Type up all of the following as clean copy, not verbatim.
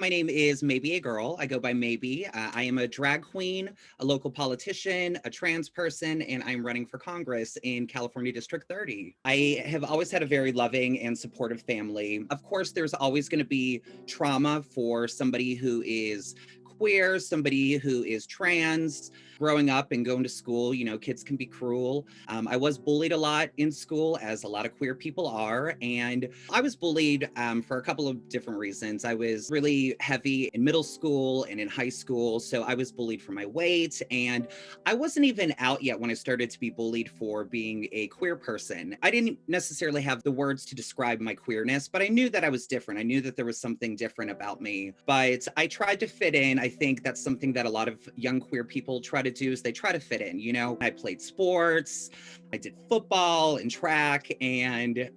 my name is Maebe A girl. I go by Maebe. I am a drag queen, a local politician, a trans person, and I'm running for Congress in California District 30. I have always had a very loving and supportive family. Of course, there's always going to be trauma for somebody who is queer, somebody who is trans. Growing up and going to school, kids can be cruel. I was bullied a lot in school, as a lot of queer people are. And I was bullied for a couple of different reasons. I was really heavy in middle school and in high school. So I was bullied for my weight. And I wasn't even out yet when I started to be bullied for being a queer person. I didn't necessarily have the words to describe my queerness, but I knew that I was different. I knew that there was something different about me. But I tried to fit in. I think that's something that a lot of young queer people try to do, is they try to fit in. I played sports, I did football and track, and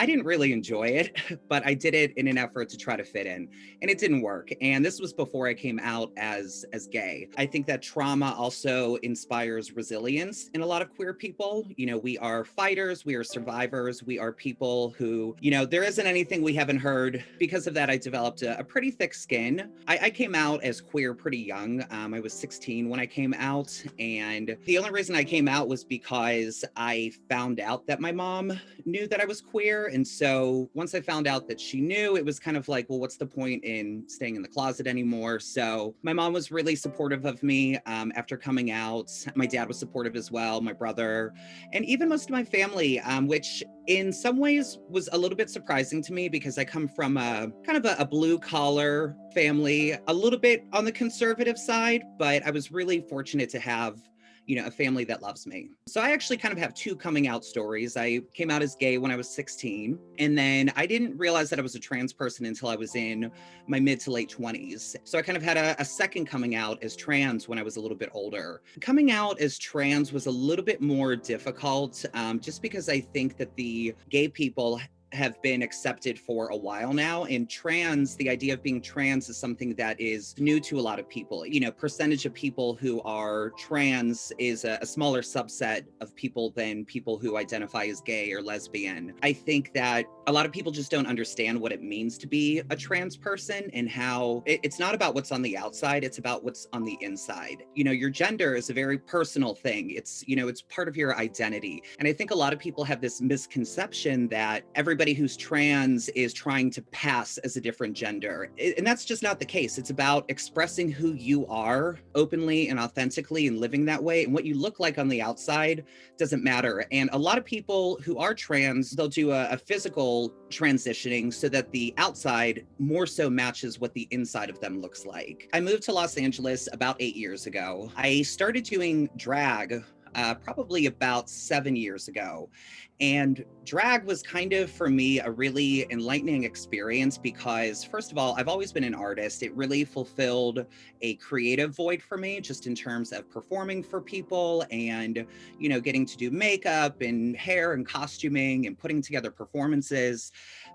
I didn't really enjoy it, but I did it in an effort to try to fit in, and it didn't work. And this was before I came out as gay. I think that trauma also inspires resilience in a lot of queer people. We are fighters, we are survivors, we are people who, there isn't anything we haven't heard. Because of that, I developed a pretty thick skin. I came out as queer pretty young. I was 16 when I came out, and the only reason I came out was because I found out that my mom knew that I was queer. And so once I found out that she knew, it was kind of like, well, what's the point in staying in the closet anymore? So my mom was really supportive of me after coming out. My dad was supportive as well, my brother, and even most of my family, which in some ways was a little bit surprising to me, because I come from a kind of a blue collar family, a little bit on the conservative side, but I was really fortunate to have a family that loves me. So I actually kind of have two coming out stories. I came out as gay when I was 16, and then I didn't realize that I was a trans person until I was in my mid to late 20s. So I kind of had a second coming out as trans when I was a little bit older. Coming out as trans was a little bit more difficult, just because I think that the gay people have been accepted for a while now. And the idea of being trans is something that is new to a lot of people. Percentage of people who are trans is a smaller subset of people than people who identify as gay or lesbian. I think that a lot of people just don't understand what it means to be a trans person, and how it's not about what's on the outside, it's about what's on the inside. Your gender is a very personal thing. It's part of your identity. And I think a lot of people have this misconception that everybody who's trans is trying to pass as a different gender. And that's just not the case. It's about expressing who you are openly and authentically and living that way. And what you look like on the outside doesn't matter. And a lot of people who are trans, they'll do a physical transitioning so that the outside more so matches what the inside of them looks like. I moved to Los Angeles about 8 years ago. I started doing drag probably about 7 years ago. And drag was kind of, for me, a really enlightening experience because, first of all, I've always been an artist. It really fulfilled a creative void for me, just in terms of performing for people and, getting to do makeup and hair and costuming and putting together performances.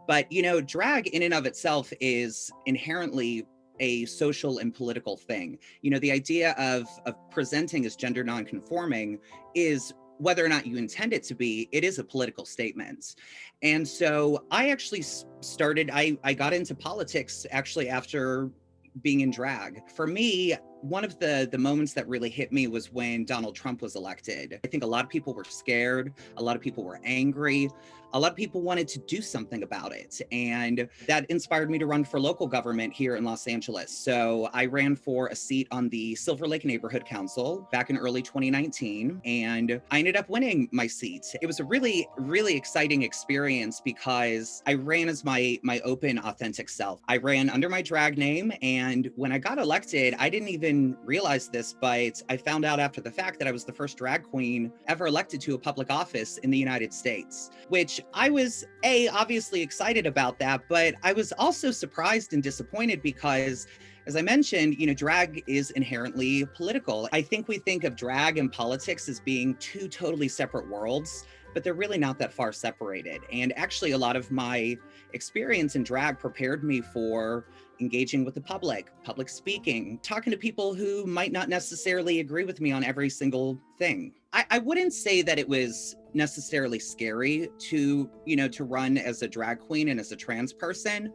But, drag in and of itself is inherently a social and political thing. The idea of presenting as gender nonconforming is, whether or not you intend it to be, it is a political statement. And so I actually I got into politics actually after being in drag. For me, one of the moments that really hit me was when Donald Trump was elected. I think a lot of people were scared. A lot of people were angry. A lot of people wanted to do something about it. And that inspired me to run for local government here in Los Angeles. So I ran for a seat on the Silver Lake Neighborhood Council back in early 2019. And I ended up winning my seat. It was a really, really exciting experience because I ran as my open, authentic self. I ran under my drag name. And when I got elected, I didn't even realize this, but I found out after the fact that I was the first drag queen ever elected to a public office in the United States, which I was obviously excited about that, but I was also surprised and disappointed because, as I mentioned, drag is inherently political. I think we think of drag and politics as being two totally separate worlds, but they're really not that far separated. And actually, a lot of my experience in drag prepared me for engaging with the public speaking, talking to people who might not necessarily agree with me on every single thing. I wouldn't say that it was necessarily scary to, to run as a drag queen and as a trans person.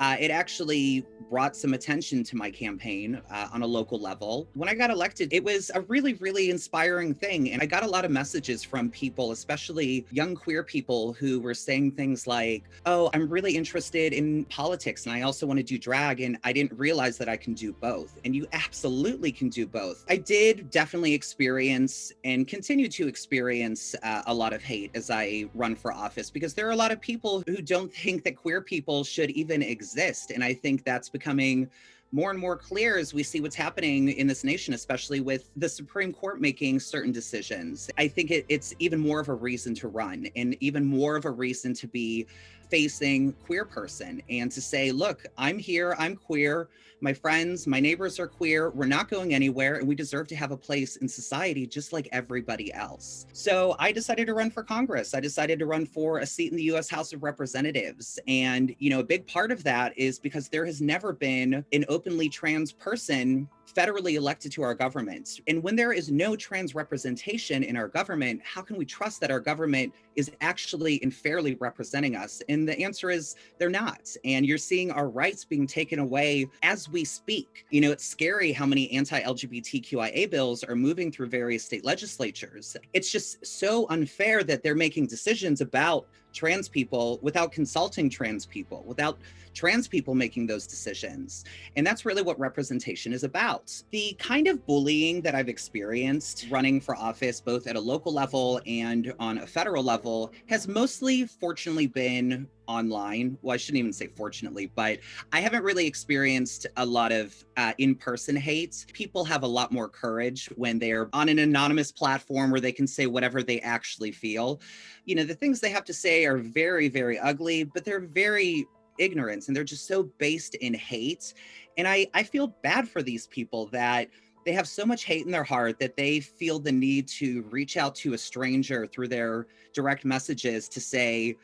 It actually brought some attention to my campaign on a local level. When I got elected, it was a really, really inspiring thing. And I got a lot of messages from people, especially young queer people, who were saying things like, oh, I'm really interested in politics and I also want to do drag. And I didn't realize that I can do both. And you absolutely can do both. I did definitely experience and continue to experience a lot of hate as I run for office, because there are a lot of people who don't think that queer people should even exist. And I think that's becoming more and more clear as we see what's happening in this nation, especially with the Supreme Court making certain decisions. I think it's even more of a reason to run, and even more of a reason to be facing queer person and to say, look, I'm here, I'm queer, my friends, my neighbors are queer, we're not going anywhere, and we deserve to have a place in society just like everybody else. So I decided to run for Congress. I decided to run for a seat in the US House of Representatives. And, a big part of that is because there has never been an openly trans person federally elected to our government. And when there is no trans representation in our government, how can we trust that our government is actually and fairly representing us? And the answer is they're not. And you're seeing our rights being taken away as we speak. It's scary how many anti-LGBTQIA bills are moving through various state legislatures. It's just so unfair that they're making decisions about trans people without consulting trans people, without trans people making those decisions. And that's really what representation is about. The kind of bullying that I've experienced running for office, both at a local level and on a federal level, has mostly, fortunately, been online. Well, I shouldn't even say fortunately, but I haven't really experienced a lot of in-person hate. People have a lot more courage when they're on an anonymous platform where they can say whatever they actually feel. The things they have to say are very, very ugly, but they're very ignorant, and they're just so based in hate. And I feel bad for these people that they have so much hate in their heart that they feel the need to reach out to a stranger through their direct messages to say,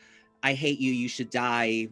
I hate you, you should die,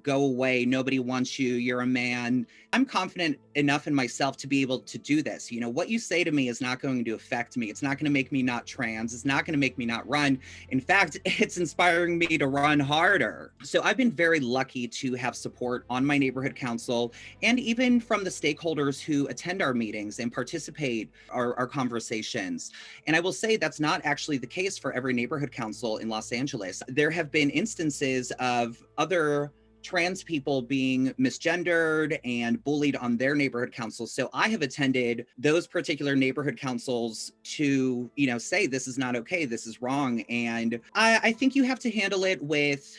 go away, nobody wants you, you're a man. I'm confident enough in myself to be able to do this. What you say to me is not going to affect me. It's not going to make me not trans. It's not going to make me not run. In fact, it's inspiring me to run harder. So I've been very lucky to have support on my neighborhood council, and even from the stakeholders who attend our meetings and participate our conversations. And I will say that's not actually the case for every neighborhood council in Los Angeles. There have been instances of other trans people being misgendered and bullied on their neighborhood councils. So I have attended those particular neighborhood councils to, say this is not okay, this is wrong. And I think you have to handle it with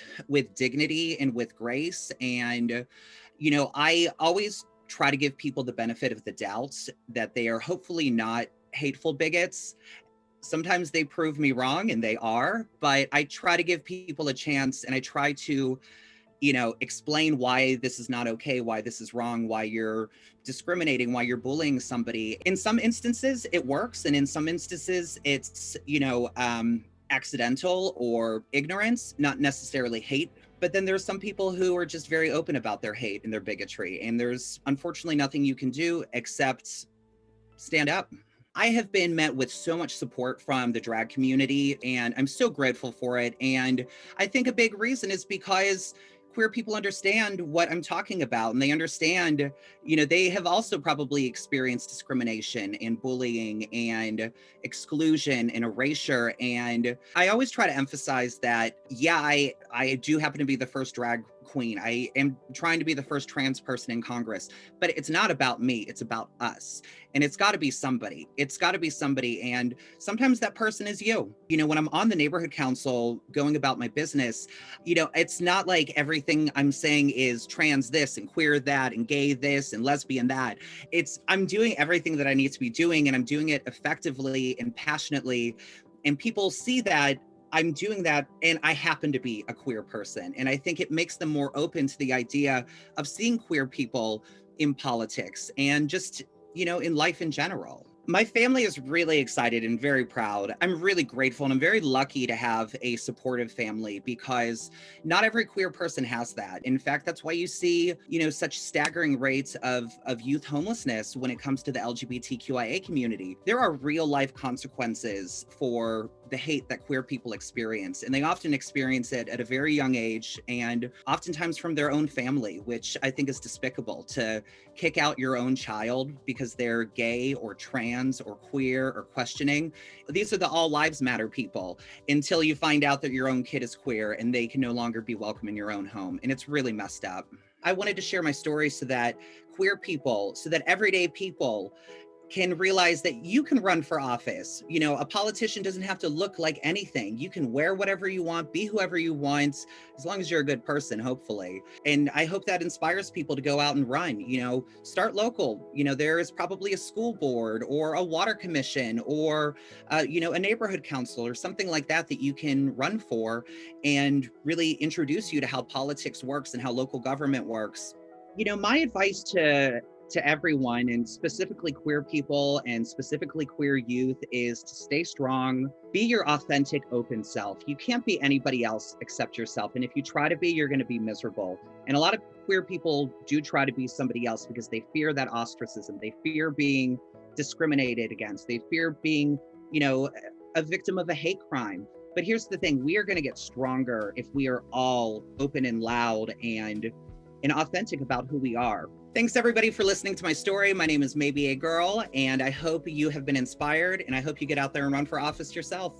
dignity and with grace. And, I always try to give people the benefit of the doubt that they are hopefully not hateful bigots. Sometimes they prove me wrong, and they are, but I try to give people a chance, and I try to explain why this is not okay, why this is wrong, why you're discriminating, why you're bullying somebody. In some instances, it works. And in some instances, it's, accidental or ignorance, not necessarily hate. But then there's some people who are just very open about their hate and their bigotry. And there's unfortunately nothing you can do except stand up. I have been met with so much support from the drag community, and I'm so grateful for it. And I think a big reason is because queer people understand what I'm talking about, and they understand, they have also probably experienced discrimination and bullying and exclusion and erasure. And I always try to emphasize that, yeah, I do happen to be the first drag queen. I am trying to be the first trans person in Congress, but it's not about me, it's about us. And it's got to be somebody. It's got to be somebody. And sometimes that person is you. When I'm on the neighborhood council going about my business, it's not like everything I'm saying is trans this and queer that and gay this and lesbian that. I'm doing everything that I need to be doing, and I'm doing it effectively and passionately. And people see that I'm doing that, and I happen to be a queer person. And I think it makes them more open to the idea of seeing queer people in politics and just, in life in general. My family is really excited and very proud. I'm really grateful, and I'm very lucky to have a supportive family, because not every queer person has that. In fact, that's why you see, such staggering rates of youth homelessness when it comes to the LGBTQIA community. There are real life consequences for the hate that queer people experience. And they often experience it at a very young age and oftentimes from their own family, which I think is despicable to kick out your own child because they're gay or trans or queer or questioning. These are the all lives matter people until you find out that your own kid is queer and they can no longer be welcome in your own home. And it's really messed up. I wanted to share my story so that queer people, so that everyday people can realize that you can run for office. You know, a politician doesn't have to look like anything. You can wear whatever you want, be whoever you want, as long as you're a good person, hopefully. And I hope that inspires people to go out and run, you know, start local. You know, there is probably a school board or a water commission or, you know, a neighborhood council or something like that that you can run for and really introduce you to how politics works and how local government works. You know, my advice to everyone, and specifically queer people and specifically queer youth, is to stay strong, be your authentic, open self. You can't be anybody else except yourself. And if you try to be, you're going to be miserable. And a lot of queer people do try to be somebody else because they fear that ostracism. They fear being discriminated against. They fear being, you know, a victim of a hate crime. But here's the thing, we are going to get stronger if we are all open and loud and authentic about who we are. Thanks everybody for listening to my story. My name is Maebe A, and I hope you have been inspired, and I hope you get out there and run for office yourself.